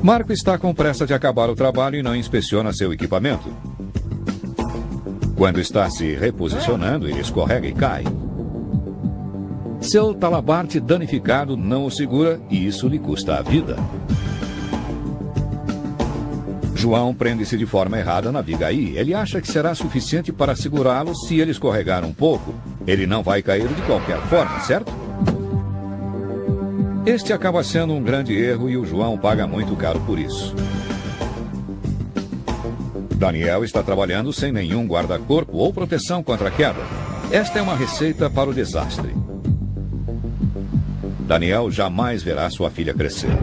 Marco está com pressa de acabar o trabalho e não inspeciona seu equipamento. Quando está se reposicionando, ele escorrega e cai. Seu talabarte danificado não o segura e isso lhe custa a vida. João prende-se de forma errada na viga aí. Ele acha que será suficiente para segurá-lo se ele escorregar um pouco. Ele não vai cair de qualquer forma, certo? Este acaba sendo um grande erro e o João paga muito caro por isso. Daniel está trabalhando sem nenhum guarda-corpo ou proteção contra a queda. Esta é uma receita para o desastre. Daniel jamais verá sua filha crescer.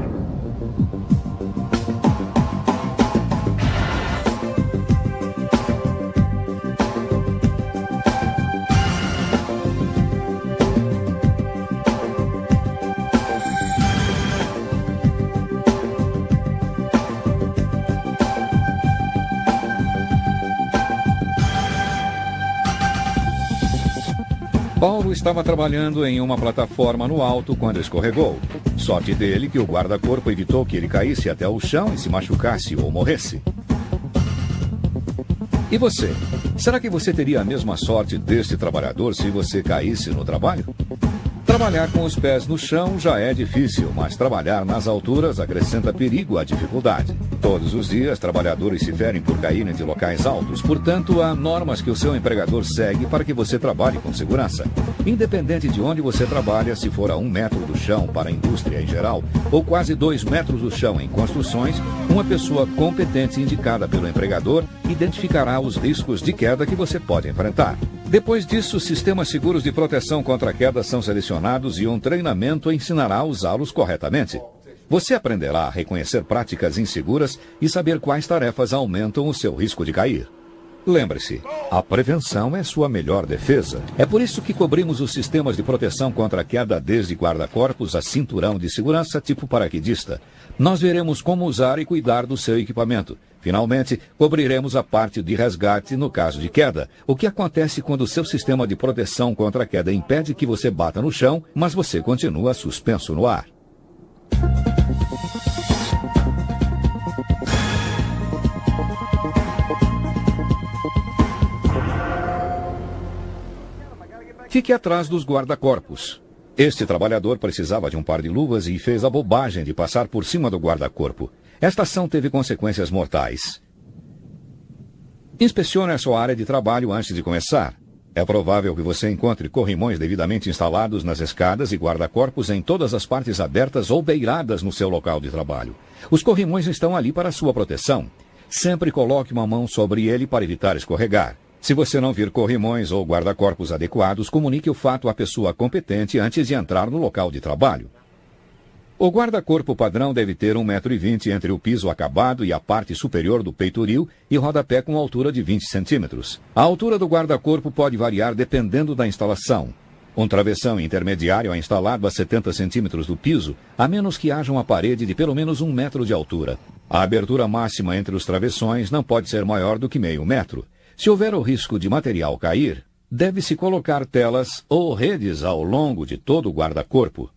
Paulo estava trabalhando em uma plataforma no alto quando escorregou. Sorte dele que o guarda-corpo evitou que ele caísse até o chão e se machucasse ou morresse. E você? Será que você teria a mesma sorte deste trabalhador se você caísse no trabalho? Trabalhar com os pés no chão já é difícil, mas trabalhar nas alturas acrescenta perigo à dificuldade. Todos os dias, trabalhadores se ferem por caírem de locais altos. Portanto, há normas que o seu empregador segue para que você trabalhe com segurança. Independente de onde você trabalha, se for a 1 metro do chão para a indústria em geral, ou quase 2 metros do chão em construções, uma pessoa competente indicada pelo empregador identificará os riscos de queda que você pode enfrentar. Depois disso, sistemas seguros de proteção contra queda são selecionados e um treinamento ensinará a usá-los corretamente. Você aprenderá a reconhecer práticas inseguras e saber quais tarefas aumentam o seu risco de cair. Lembre-se, a prevenção é sua melhor defesa. É por isso que cobrimos os sistemas de proteção contra a queda desde guarda-corpos a cinturão de segurança tipo paraquedista. Nós veremos como usar e cuidar do seu equipamento. Finalmente, cobriremos a parte de resgate no caso de queda. O que acontece quando o seu sistema de proteção contra a queda impede que você bata no chão, mas você continua suspenso no ar. Fique atrás dos guarda-corpos. Este trabalhador precisava de um par de luvas e fez a bobagem de passar por cima do guarda-corpo. Esta ação teve consequências mortais. Inspecione a sua área de trabalho antes de começar. É provável que você encontre corrimões devidamente instalados nas escadas e guarda-corpos em todas as partes abertas ou beiradas no seu local de trabalho. Os corrimões estão ali para sua proteção. Sempre coloque uma mão sobre ele para evitar escorregar. Se você não vir corrimões ou guarda-corpos adequados, comunique o fato à pessoa competente antes de entrar no local de trabalho. O guarda-corpo padrão deve ter 1,20 m entre o piso acabado e a parte superior do peitoril e rodapé com altura de 20 centímetros. A altura do guarda-corpo pode variar dependendo da instalação. Um travessão intermediário é instalado a 70 centímetros do piso, a menos que haja uma parede de pelo menos 1 metro de altura. A abertura máxima entre os travessões não pode ser maior do que meio metro. Se houver o risco de material cair, deve-se colocar telas ou redes ao longo de todo o guarda-corpo.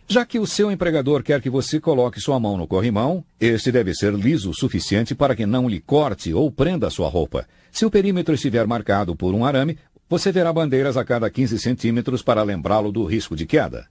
Já que o seu empregador quer que você coloque sua mão no corrimão, este deve ser liso o suficiente para que não lhe corte ou prenda sua roupa. Se o perímetro estiver marcado por um arame, você verá bandeiras a cada 15 centímetros para lembrá-lo do risco de queda.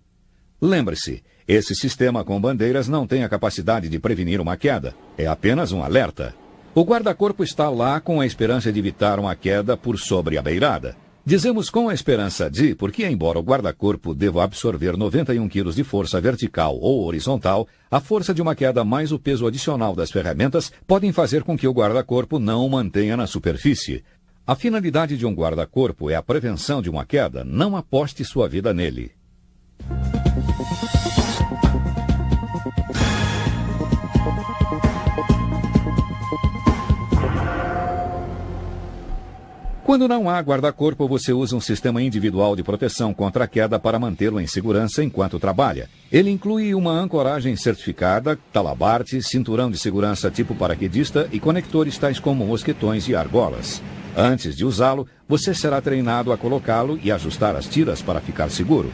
Lembre-se, esse sistema com bandeiras não tem a capacidade de prevenir uma queda. É apenas um alerta. O guarda-corpo está lá com a esperança de evitar uma queda por sobre a beirada. Dizemos com a esperança de, porque embora o guarda-corpo deva absorver 91 kg de força vertical ou horizontal, a força de uma queda mais o peso adicional das ferramentas podem fazer com que o guarda-corpo não o mantenha na superfície. A finalidade de um guarda-corpo é a prevenção de uma queda, não aposte sua vida nele. Quando não há guarda-corpo, você usa um sistema individual de proteção contra a queda para mantê-lo em segurança enquanto trabalha. Ele inclui uma ancoragem certificada, talabarte, cinturão de segurança tipo paraquedista e conectores tais como mosquetões e argolas. Antes de usá-lo, você será treinado a colocá-lo e ajustar as tiras para ficar seguro.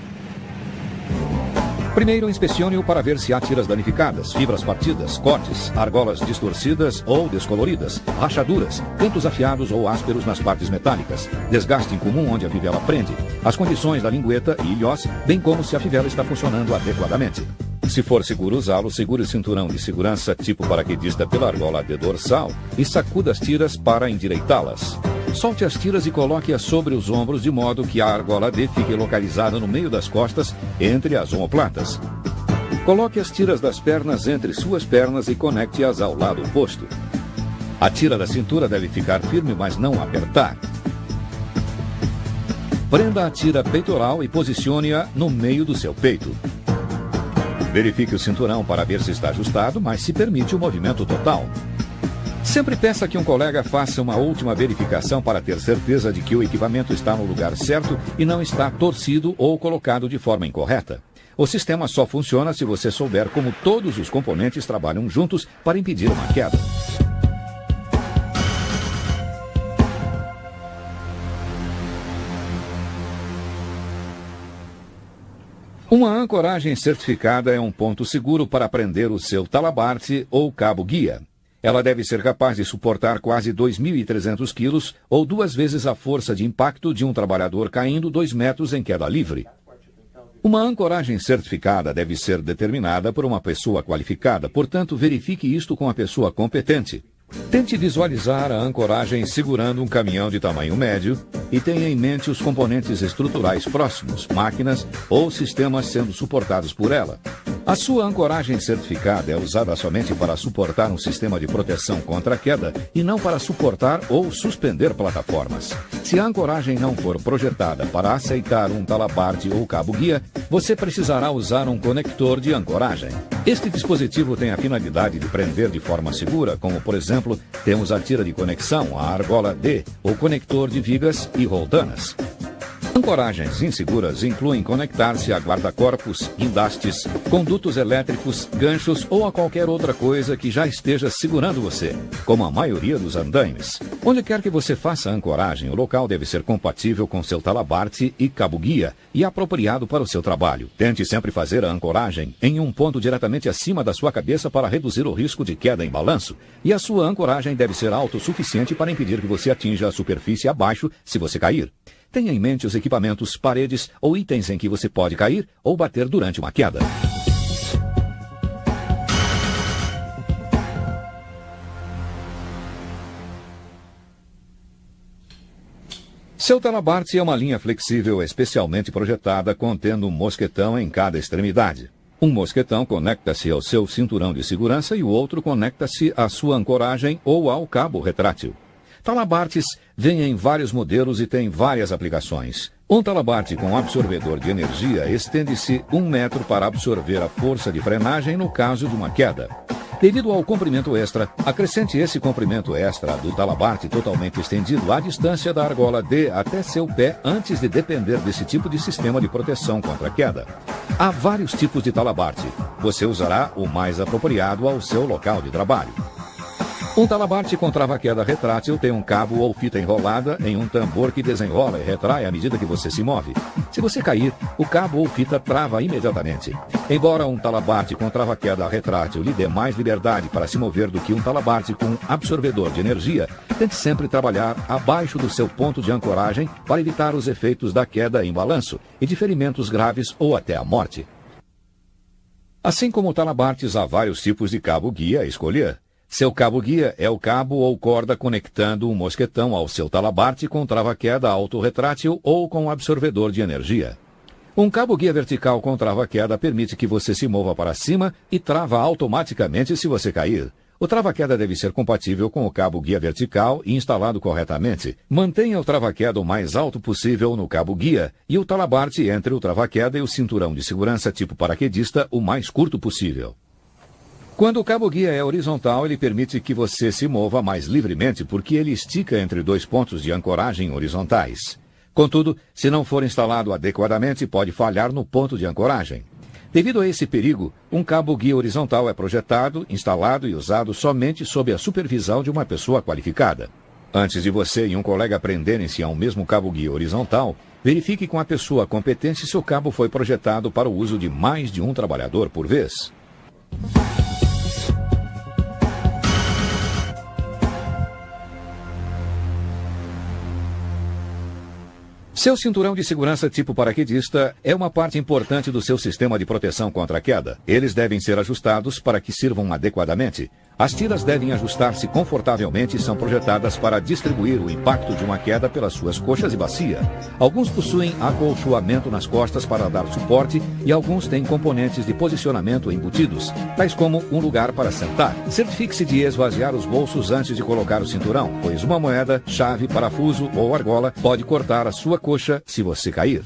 Primeiro, inspecione-o para ver se há tiras danificadas, fibras partidas, cortes, argolas distorcidas ou descoloridas, rachaduras, cantos afiados ou ásperos nas partes metálicas, desgaste incomum onde a fivela prende, as condições da lingueta e ilhós, bem como se a fivela está funcionando adequadamente. Se for seguro usá-lo, segure o cinturão de segurança tipo paraquedista pela argola de dorsal e sacuda as tiras para endireitá-las. Solte as tiras e coloque-as sobre os ombros de modo que a argola D fique localizada no meio das costas, entre as omoplatas. Coloque as tiras das pernas entre suas pernas e conecte-as ao lado oposto. A tira da cintura deve ficar firme, mas não apertar. Prenda a tira peitoral e posicione-a no meio do seu peito. Verifique o cinturão para ver se está ajustado, mas se permite o movimento total. Sempre peça que um colega faça uma última verificação para ter certeza de que o equipamento está no lugar certo e não está torcido ou colocado de forma incorreta. O sistema só funciona se você souber como todos os componentes trabalham juntos para impedir uma queda. Uma ancoragem certificada é um ponto seguro para prender o seu talabarte ou cabo-guia. Ela deve ser capaz de suportar quase 2.300 quilos ou 2 vezes a força de impacto de um trabalhador caindo 2 metros em queda livre. Uma ancoragem certificada deve ser determinada por uma pessoa qualificada, portanto, verifique isto com a pessoa competente. Tente visualizar a ancoragem segurando um caminhão de tamanho médio e tenha em mente os componentes estruturais próximos, máquinas ou sistemas sendo suportados por ela. A sua ancoragem certificada é usada somente para suportar um sistema de proteção contra a queda e não para suportar ou suspender plataformas. Se a ancoragem não for projetada para aceitar um talabarte ou cabo-guia, você precisará usar um conector de ancoragem. Este dispositivo tem a finalidade de prender de forma segura, como, por exemplo, temos a tira de conexão, a argola D, ou conector de vigas e roldanas. Ancoragens inseguras incluem conectar-se a guarda-corpos, guindastes, condutos elétricos, ganchos ou a qualquer outra coisa que já esteja segurando você, como a maioria dos andaimes. Onde quer que você faça a ancoragem, o local deve ser compatível com seu talabarte e cabo-guia e apropriado para o seu trabalho. Tente sempre fazer a ancoragem em um ponto diretamente acima da sua cabeça para reduzir o risco de queda em balanço, e a sua ancoragem deve ser alta o suficiente para impedir que você atinja a superfície abaixo se você cair. Tenha em mente os equipamentos, paredes ou itens em que você pode cair ou bater durante uma queda. Seu talabarte é uma linha flexível especialmente projetada contendo um mosquetão em cada extremidade. Um mosquetão conecta-se ao seu cinturão de segurança e o outro conecta-se à sua ancoragem ou ao cabo retrátil. Talabartes vêm em vários modelos e têm várias aplicações. Um talabarte com absorvedor de energia estende-se 1 metro para absorver a força de frenagem no caso de uma queda. Devido ao comprimento extra, acrescente esse comprimento extra do talabarte totalmente estendido à distância da argola D até seu pé antes de depender desse tipo de sistema de proteção contra a queda. Há vários tipos de talabarte. Você usará o mais apropriado ao seu local de trabalho. Um talabarte com trava-queda retrátil tem um cabo ou fita enrolada em um tambor que desenrola e retrai à medida que você se move. Se você cair, o cabo ou fita trava imediatamente. Embora um talabarte com trava-queda retrátil lhe dê mais liberdade para se mover do que um talabarte com absorvedor de energia, tente sempre trabalhar abaixo do seu ponto de ancoragem para evitar os efeitos da queda em balanço e de ferimentos graves ou até a morte. Assim como talabartes, há vários tipos de cabo-guia a escolher. Seu cabo-guia é o cabo ou corda conectando um mosquetão ao seu talabarte com trava-queda autorretrátil ou com absorvedor de energia. Um cabo-guia vertical com trava-queda permite que você se mova para cima e trava automaticamente se você cair. O trava-queda deve ser compatível com o cabo-guia vertical e instalado corretamente. Mantenha o trava-queda o mais alto possível no cabo-guia e o talabarte entre o trava-queda e o cinturão de segurança tipo paraquedista o mais curto possível. Quando o cabo-guia é horizontal, ele permite que você se mova mais livremente porque ele estica entre 2 pontos de ancoragem horizontais. Contudo, se não for instalado adequadamente, pode falhar no ponto de ancoragem. Devido a esse perigo, um cabo-guia horizontal é projetado, instalado e usado somente sob a supervisão de uma pessoa qualificada. Antes de você e um colega prenderem-se a um mesmo cabo-guia horizontal, Verifique com a pessoa competente se o cabo foi projetado para o uso de mais de um trabalhador por vez. Seu cinturão de segurança tipo paraquedista é uma parte importante do seu sistema de proteção contra a queda. Eles devem ser ajustados para que sirvam adequadamente. As tiras devem ajustar-se confortavelmente e são projetadas para distribuir o impacto de uma queda pelas suas coxas e bacia. Alguns possuem acolchoamento nas costas para dar suporte e alguns têm componentes de posicionamento embutidos, tais como um lugar para sentar. Certifique-se de esvaziar os bolsos antes de colocar o cinturão, pois uma moeda, chave, parafuso ou argola pode cortar a sua coxa se você cair.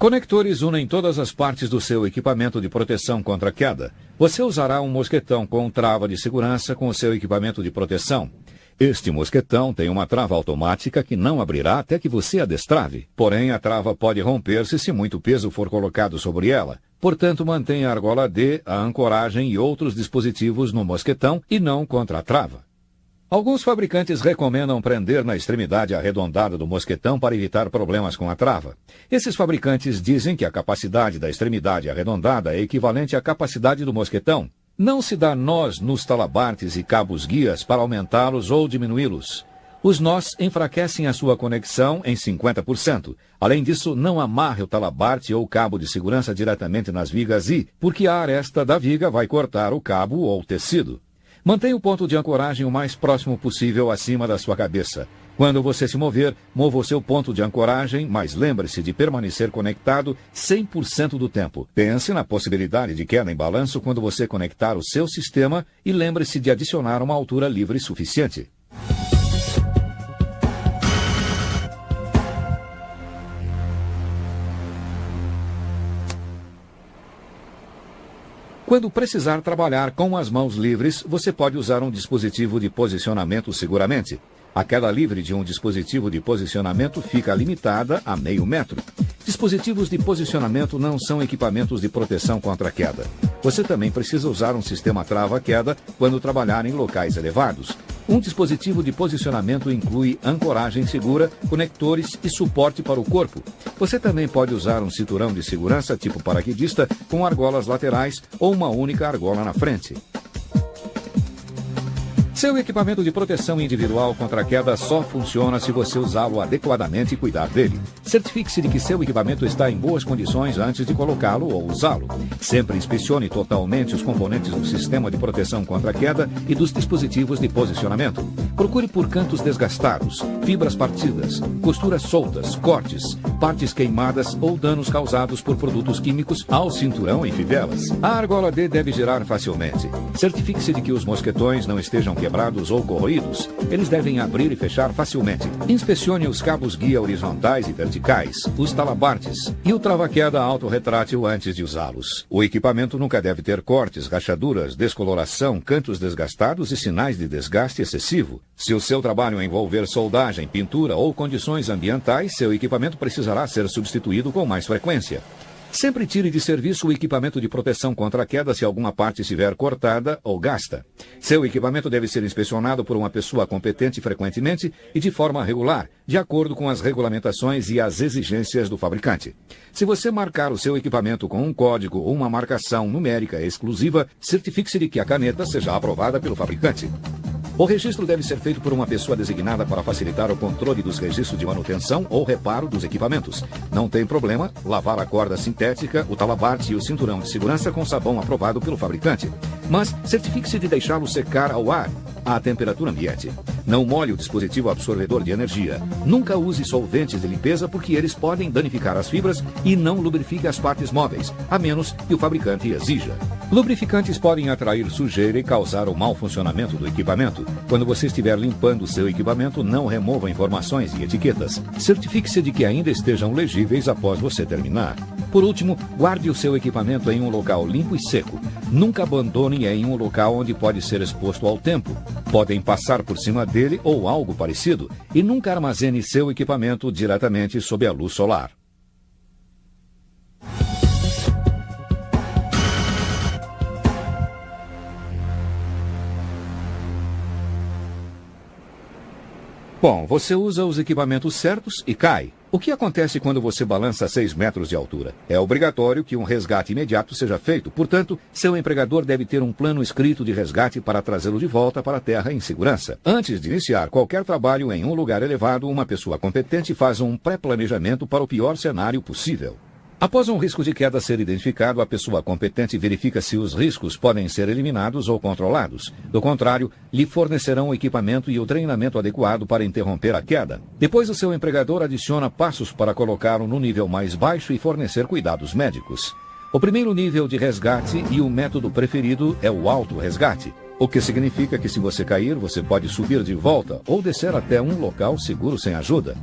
Conectores unem todas as partes do seu equipamento de proteção contra queda. Você usará um mosquetão com trava de segurança com o seu equipamento de proteção. Este mosquetão tem uma trava automática que não abrirá até que você a destrave. Porém, a trava pode romper-se se muito peso for colocado sobre ela. Portanto, mantenha a argola D, a ancoragem e outros dispositivos no mosquetão e não contra a trava. Alguns fabricantes recomendam prender na extremidade arredondada do mosquetão para evitar problemas com a trava. Esses fabricantes dizem que a capacidade da extremidade arredondada é equivalente à capacidade do mosquetão. Não se dá nós nos talabartes e cabos guias para aumentá-los ou diminuí-los. Os nós enfraquecem a sua conexão em 50%. Além disso, não amarre o talabarte ou cabo de segurança diretamente nas vigas porque a aresta da viga vai cortar o cabo ou o tecido. Mantenha o ponto de ancoragem o mais próximo possível acima da sua cabeça. Quando você se mover, mova o seu ponto de ancoragem, mas lembre-se de permanecer conectado 100% do tempo. Pense na possibilidade de queda em balanço quando você conectar o seu sistema e lembre-se de adicionar uma altura livre suficiente. Quando precisar trabalhar com as mãos livres, você pode usar um dispositivo de posicionamento seguramente. A queda livre de um dispositivo de posicionamento fica limitada a meio metro. Dispositivos de posicionamento não são equipamentos de proteção contra a queda. Você também precisa usar um sistema trava-queda quando trabalhar em locais elevados. Um dispositivo de posicionamento inclui ancoragem segura, conectores e suporte para o corpo. Você também pode usar um cinturão de segurança tipo paraquedista com argolas laterais ou uma única argola na frente. Seu equipamento de proteção individual contra a queda só funciona se você usá-lo adequadamente e cuidar dele. Certifique-se de que seu equipamento está em boas condições antes de colocá-lo ou usá-lo. Sempre inspecione totalmente os componentes do sistema de proteção contra a queda e dos dispositivos de posicionamento. Procure por cantos desgastados, fibras partidas, costuras soltas, cortes, partes queimadas ou danos causados por produtos químicos ao cinturão e fivelas. A argola D deve girar facilmente. Certifique-se de que os mosquetões não estejam quebrados ou corroídos. Eles devem abrir e fechar facilmente. Inspecione os cabos guia horizontais e verticais, os talabartes e o trava-queda autorretrátil antes de usá-los. O equipamento nunca deve ter cortes, rachaduras, descoloração, cantos desgastados e sinais de desgaste excessivo. Se o seu trabalho envolver soldagem, pintura ou condições ambientais, seu equipamento precisará ser substituído com mais frequência. Sempre tire de serviço o equipamento de proteção contra a queda se alguma parte estiver cortada ou gasta. Seu equipamento deve ser inspecionado por uma pessoa competente frequentemente e de forma regular, de acordo com as regulamentações e as exigências do fabricante. Se você marcar o seu equipamento com um código ou uma marcação numérica exclusiva, certifique-se de que a caneta seja aprovada pelo fabricante. O registro deve ser feito por uma pessoa designada para facilitar o controle dos registros de manutenção ou reparo dos equipamentos. Não tem problema lavar a corda sintética, o talabarte e o cinturão de segurança com sabão aprovado pelo fabricante. Mas certifique-se de deixá-lo secar ao ar, à temperatura ambiente. Não molhe o dispositivo absorvedor de energia. Nunca use solventes de limpeza porque eles podem danificar as fibras e não lubrifique as partes móveis, a menos que o fabricante exija. Lubrificantes podem atrair sujeira e causar o mau funcionamento do equipamento. Quando você estiver limpando o seu equipamento, não remova informações e etiquetas. Certifique-se de que ainda estejam legíveis após você terminar. Por último, guarde o seu equipamento em um local limpo e seco. Nunca abandone em um local onde pode ser exposto ao tempo. Podem passar por cima dele ou algo parecido. E nunca armazene seu equipamento diretamente sob a luz solar. Bom, você usa os equipamentos certos e cai. O que acontece quando você balança a 6 metros de altura? É obrigatório que um resgate imediato seja feito. Portanto, seu empregador deve ter um plano escrito de resgate para trazê-lo de volta para a terra em segurança. Antes de iniciar qualquer trabalho em um lugar elevado, uma pessoa competente faz um pré-planejamento para o pior cenário possível. Após um risco de queda ser identificado, a pessoa competente verifica se os riscos podem ser eliminados ou controlados. Do contrário, lhe fornecerão o equipamento e o treinamento adequado para interromper a queda. Depois, o seu empregador adiciona passos para colocá-lo no nível mais baixo e fornecer cuidados médicos. O primeiro nível de resgate e o método preferido é o auto-resgate, o que significa que se você cair, você pode subir de volta ou descer até um local seguro sem ajuda.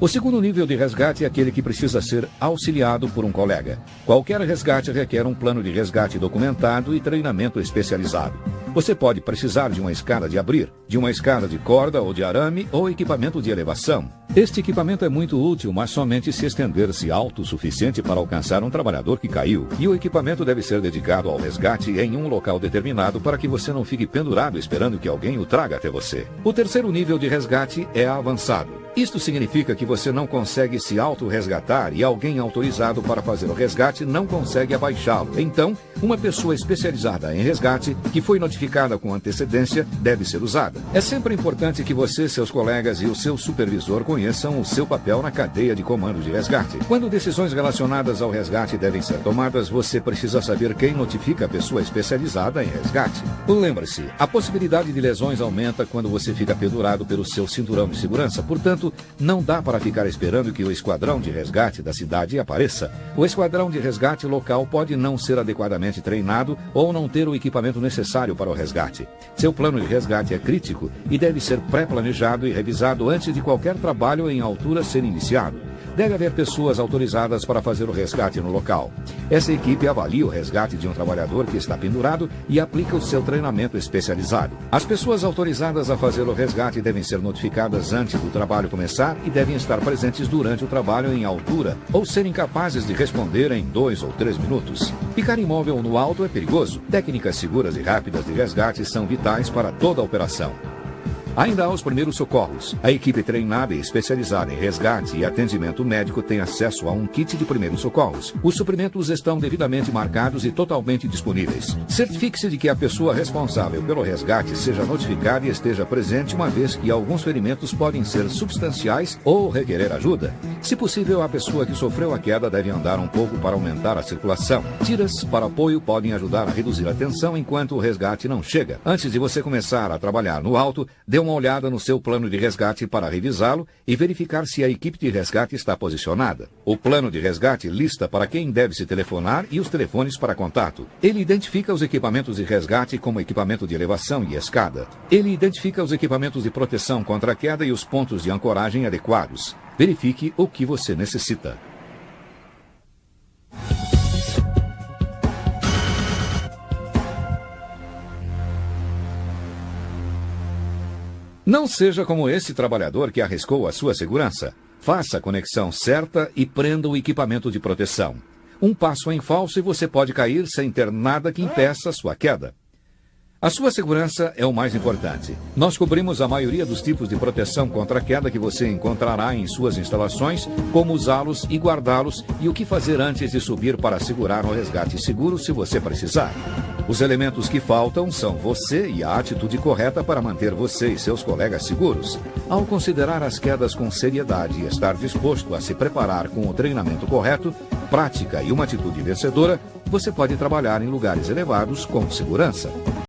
O segundo nível de resgate é aquele que precisa ser auxiliado por um colega. Qualquer resgate requer um plano de resgate documentado e treinamento especializado. Você pode precisar de uma escada de abrir, de uma escada de corda ou de arame ou equipamento de elevação. Este equipamento é muito útil, mas somente se estender-se alto o suficiente para alcançar um trabalhador que caiu. E o equipamento deve ser dedicado ao resgate em um local determinado para que você não fique pendurado esperando que alguém o traga até você. O terceiro nível de resgate é avançado. Isto significa que você não consegue se auto-resgatar e alguém autorizado para fazer o resgate não consegue abaixá-lo. Então, uma pessoa especializada em resgate, que foi notificada com antecedência, deve ser usada. É sempre importante que você, seus colegas e o seu supervisor conheçam o seu papel na cadeia de comando de resgate. Quando decisões relacionadas ao resgate devem ser tomadas, você precisa saber quem notifica a pessoa especializada em resgate. Lembre-se, a possibilidade de lesões aumenta quando você fica pendurado pelo seu cinturão de segurança. Portanto, não dá para ficar esperando que o esquadrão de resgate da cidade apareça. O esquadrão de resgate local pode não ser adequadamente treinado ou não ter o equipamento necessário para o resgate. Seu plano de resgate é crítico e deve ser pré-planejado e revisado antes de qualquer trabalho em altura ser iniciado. Deve haver pessoas autorizadas para fazer o resgate no local. Essa equipe avalia o resgate de um trabalhador que está pendurado e aplica o seu treinamento especializado. As pessoas autorizadas a fazer o resgate devem ser notificadas antes do trabalho começar e devem estar presentes durante o trabalho em altura ou serem capazes de responder em 2 ou 3 minutos. Ficar imóvel no alto é perigoso. Técnicas seguras e rápidas de resgate são vitais para toda a operação. Ainda há os primeiros socorros. A equipe treinada e especializada em resgate e atendimento médico tem acesso a um kit de primeiros socorros. Os suprimentos estão devidamente marcados e totalmente disponíveis. Certifique-se de que a pessoa responsável pelo resgate seja notificada e esteja presente, uma vez que alguns ferimentos podem ser substanciais ou requerer ajuda. Se possível, a pessoa que sofreu a queda deve andar um pouco para aumentar a circulação. Tiras para apoio podem ajudar a reduzir a tensão enquanto o resgate não chega. Antes de você começar a trabalhar no alto, dê uma olhada no seu plano de resgate para revisá-lo e verificar se a equipe de resgate está posicionada. O plano de resgate lista para quem deve se telefonar e os telefones para contato. Ele identifica os equipamentos de resgate como equipamento de elevação e escada. Ele identifica os equipamentos de proteção contra a queda e os pontos de ancoragem adequados. Verifique o que você necessita. Não seja como esse trabalhador que arriscou a sua segurança. Faça a conexão certa e prenda o equipamento de proteção. Um passo em falso e você pode cair sem ter nada que impeça a sua queda. A sua segurança é o mais importante. Nós cobrimos a maioria dos tipos de proteção contra a queda que você encontrará em suas instalações, como usá-los e guardá-los e o que fazer antes de subir para assegurar um resgate seguro se você precisar. Os elementos que faltam são você e a atitude correta para manter você e seus colegas seguros. Ao considerar as quedas com seriedade e estar disposto a se preparar com o treinamento correto, prática e uma atitude vencedora, você pode trabalhar em lugares elevados com segurança.